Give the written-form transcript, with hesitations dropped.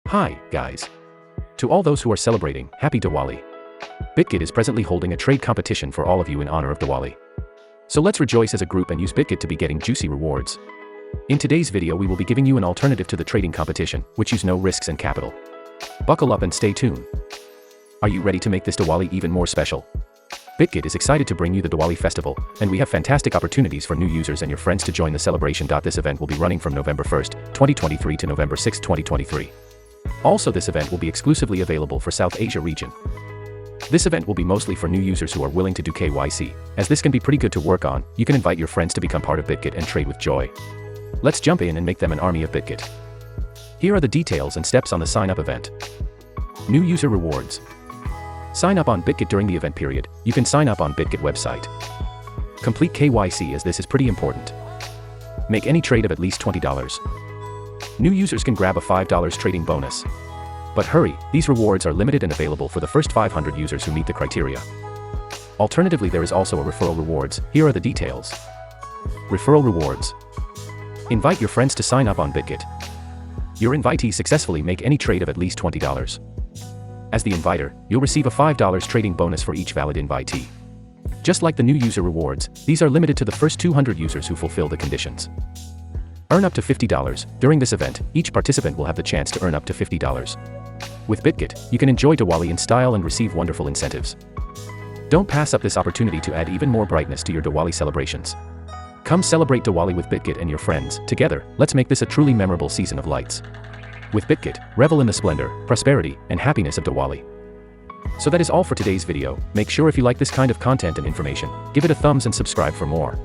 Hi, guys. To all those who are celebrating, Happy Diwali. Bitget is presently holding a trade competition for all of you in honor of Diwali. So let's rejoice as a group and use Bitget to be getting juicy rewards. In today's video we will be giving you an alternative to the trading competition, which use no risks and capital. Buckle up and stay tuned. Are you ready to make this Diwali even more special? Bitget is excited to bring you the Diwali festival, and we have fantastic opportunities for new users and your friends to join the celebration. This event will be running from November 1st, 2023 to November 6th, 2023. Also, this event will be exclusively available for South Asia region. This event will be mostly for new users who are willing to do KYC, as this can be pretty good to work on. You can invite your friends to become part of Bitget and trade with joy. Let's jump in and make them an army of Bitget. Here are the details and steps on the sign-up event. New user rewards. Sign up on Bitget during the event period. You can sign up on Bitget website. Complete KYC, as this is pretty important. Make any trade of at least $20. New users can grab a $5 trading bonus. But hurry, these rewards are limited and available for the first 500 users who meet the criteria. Alternatively, there is also a referral rewards. Here are the details. Referral rewards. Invite your friends to sign up on Bitget. Your invitees successfully make any trade of at least $20. As the inviter, you'll receive a $5 trading bonus for each valid invitee. Just like the new user rewards, these are limited to the first 200 users who fulfill the conditions. Earn up to $50. During this event, each participant will have the chance to earn up to $50. With Bitget, you can enjoy Diwali in style and receive wonderful incentives. Don't pass up this opportunity to add even more brightness to your Diwali celebrations. Come celebrate Diwali with Bitget and your friends. Together, let's make this a truly memorable season of lights. With Bitget, revel in the splendor, prosperity, and happiness of Diwali. So that is all for today's video. Make sure if you like this kind of content and information, give it a thumbs and subscribe for more.